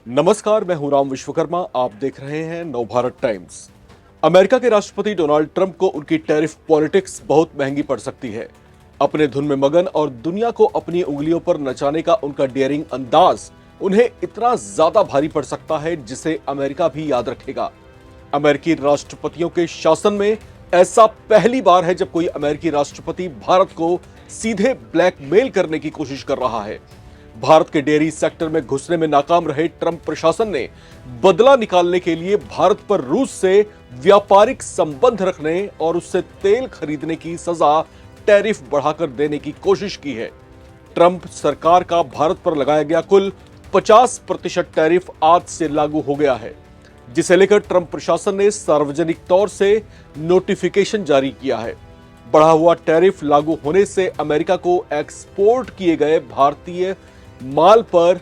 नमस्कार, मैं हूं राम विश्वकर्मा। आप देख रहे हैं नवभारत टाइम्स। अमेरिका के राष्ट्रपति डोनाल्ड ट्रंप को उनकी टैरिफ पॉलिटिक्स बहुत महंगी पड़ सकती है। अपने धुन में मगन और दुनिया को अपनी उंगलियों पर नचाने का उनका डेयरिंग अंदाज उन्हें इतना ज्यादा भारी पड़ सकता है जिसे अमेरिका भी याद रखेगा। अमेरिकी राष्ट्रपतियों के शासन में ऐसा पहली बार है जब कोई अमेरिकी राष्ट्रपति भारत को सीधे ब्लैकमेल करने की कोशिश कर रहा है। भारत के डेयरी सेक्टर में घुसने में नाकाम रहे ट्रंप प्रशासन ने बदला निकालने के लिए भारत पर रूस से व्यापारिक संबंध रखने और उससे तेल खरीदने की सजा टैरिफ बढ़ाकर देने की कोशिश की है। ट्रंप सरकार का भारत पर लगाया गया कुल 50% टैरिफ आज से लागू हो गया है, जिसे लेकर ट्रंप प्रशासन ने सार्वजनिक तौर से नोटिफिकेशन जारी किया है। बढ़ा हुआ टैरिफ लागू होने से अमेरिका को एक्सपोर्ट किए गए भारतीय माल पर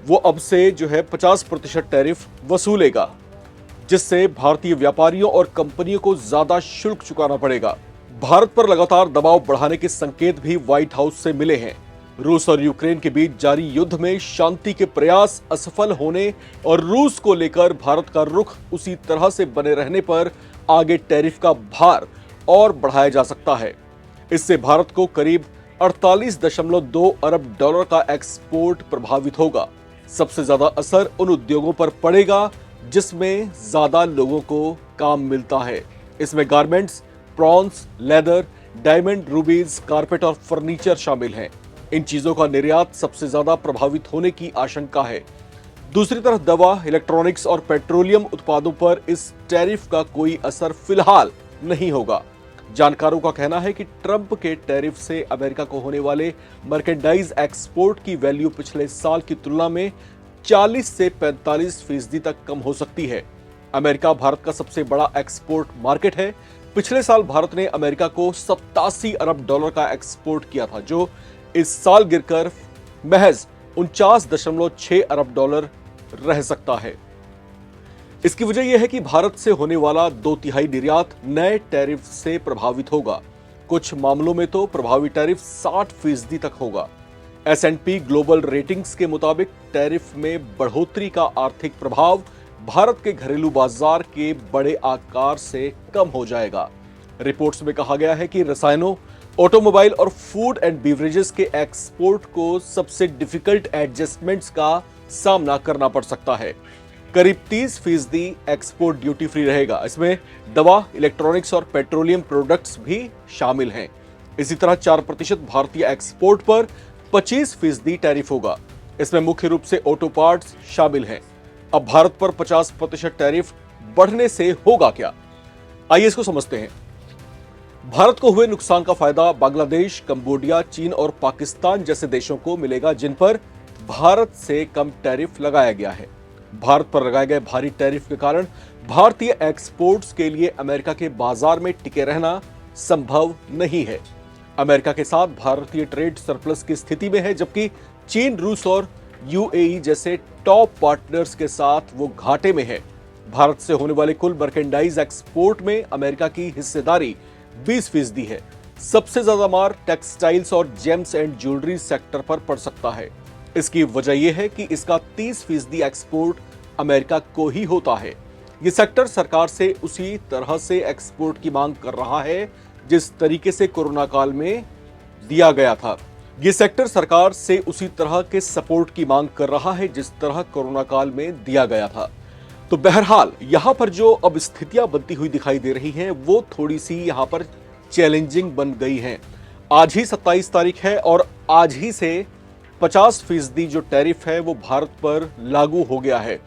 वो अब से 50% टैरिफ वसूलेगा, जिससे भारतीय व्यापारियों और कंपनियों को ज्यादा शुल्क चुकाना पड़ेगा। भारत पर लगातार दबाव बढ़ाने के संकेत भी व्हाइट हाउस से मिले हैं। रूस और यूक्रेन के बीच जारी युद्ध में शांति के प्रयास असफल होने और रूस को लेकर भारत का रुख उसी तरह से बने रहने पर आगे टैरिफ का भार और बढ़ाया जा सकता है। इससे भारत को करीब 48.2 अरब डॉलर का एक्सपोर्ट प्रभावित होगा। सबसे ज्यादा असर उन उद्योगों पर पड़ेगा जिसमें ज्यादा लोगों को काम मिलता है। इसमें garments, prawns, leather, diamond, रूबीज, carpet और फर्नीचर शामिल हैं। इन चीजों का निर्यात सबसे ज्यादा प्रभावित होने की आशंका है। दूसरी तरफ दवा, इलेक्ट्रॉनिक्स और पेट्रोलियम उत्पादों पर इस टैरिफ का कोई असर फिलहाल नहीं होगा। जानकारों का कहना है कि ट्रंप के टैरिफ से अमेरिका को होने वाले मर्केंडाइज एक्सपोर्ट की वैल्यू पिछले साल की तुलना में 40 से 45% तक कम हो सकती है। अमेरिका भारत का सबसे बड़ा एक्सपोर्ट मार्केट है। पिछले साल भारत ने अमेरिका को 87 अरब डॉलर का एक्सपोर्ट किया था, जो इस साल गिरकर महज 49.6 अरब डॉलर रह सकता है। इसकी वजह यह है कि भारत से होने वाला 2/3 निर्यात नए टैरिफ से प्रभावित होगा। कुछ मामलों में तो प्रभावी टैरिफ 60% तक होगा। S&P ग्लोबल रेटिंग्स के मुताबिक टैरिफ में बढ़ोतरी का आर्थिक प्रभाव भारत के घरेलू बाजार के बड़े आकार से कम हो जाएगा। रिपोर्ट्स में कहा गया है कि रसायनों, ऑटोमोबाइल और फूड एंड बीवरेजेस के एक्सपोर्ट को सबसे डिफिकल्ट एडजस्टमेंट्स का सामना करना पड़ सकता है। करीब 30% एक्सपोर्ट ड्यूटी फ्री रहेगा। इसमें दवा, इलेक्ट्रॉनिक्स और पेट्रोलियम प्रोडक्ट्स भी शामिल हैं। इसी तरह 4% भारतीय एक्सपोर्ट पर 25% टैरिफ होगा। इसमें मुख्य रूप से ऑटो पार्ट्स शामिल हैं। अब भारत पर 50% टैरिफ बढ़ने से होगा क्या? आइए इसको समझते हैं। भारत को हुए नुकसान का फायदा बांग्लादेश, कंबोडिया, चीन और पाकिस्तान जैसे देशों को मिलेगा जिन पर भारत से कम टैरिफ लगाया गया है। भारत पर लगाए गए भारी टैरिफ के कारण भारतीय एक्सपोर्ट्स के लिए अमेरिका के बाजार में टिके रहना संभव नहीं है। अमेरिका के साथ भारतीय ट्रेड सरप्लस की स्थिति में है, जबकि चीन, रूस और यूएई जैसे टॉप पार्टनर्स के साथ वो घाटे में है। भारत से होने वाले कुल मर्केंडाइज एक्सपोर्ट में अमेरिका की हिस्सेदारी 20% है। सबसे ज्यादा मार टेक्सटाइल्स और जेम्स एंड ज्वेलरी सेक्टर पर पड़ सकता है। इसकी वजह यह है कि इसका 30% एक्सपोर्ट अमेरिका को ही होता है। यह सेक्टर सरकार से उसी तरह से एक्सपोर्ट की मांग कर रहा है जिस तरीके से कोरोना काल में दिया गया था। यह सेक्टर सरकार से उसी तरह के सपोर्ट की मांग कर रहा है जिस तरह कोरोना काल में दिया गया था। तो बहरहाल यहां पर जो अब स्थितियां बनती हुई दिखाई दे रही हैं वो थोड़ी सी यहां पर चैलेंजिंग बन गई हैं। आज ही 27 तारीख है और आज ही से 50% जो टैरिफ है वो भारत पर लागू हो गया है।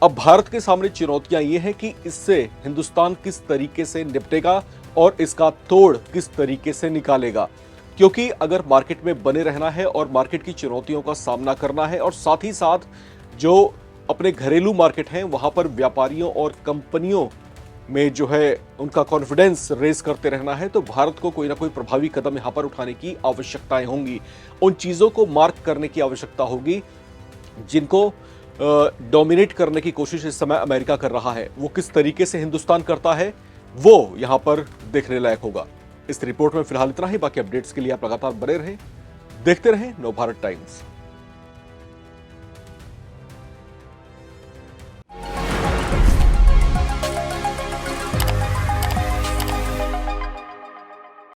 अब भारत के सामने चुनौतियां ये हैं कि इससे हिंदुस्तान किस तरीके से निपटेगा और इसका तोड़ किस तरीके से निकालेगा, क्योंकि अगर मार्केट में बने रहना है और मार्केट की चुनौतियों का सामना करना है और साथ ही साथ जो अपने घरेलू मार्केट हैं वहां पर व्यापारियों और कंपनियों में उनका कॉन्फिडेंस रेज करते रहना है, तो भारत को कोई ना कोई प्रभावी कदम यहां पर उठाने की आवश्यकताएं होंगी। उन चीजों को मार्क करने की आवश्यकता होगी जिनको डोमिनेट करने की कोशिश इस समय अमेरिका कर रहा है। वो किस तरीके से हिंदुस्तान करता है वो यहां पर देखने लायक होगा। इस रिपोर्ट में फिलहाल इतना ही। बाकी अपडेट्स के लिए आप लगातार बने रहें, देखते रहें नवभारत टाइम्स।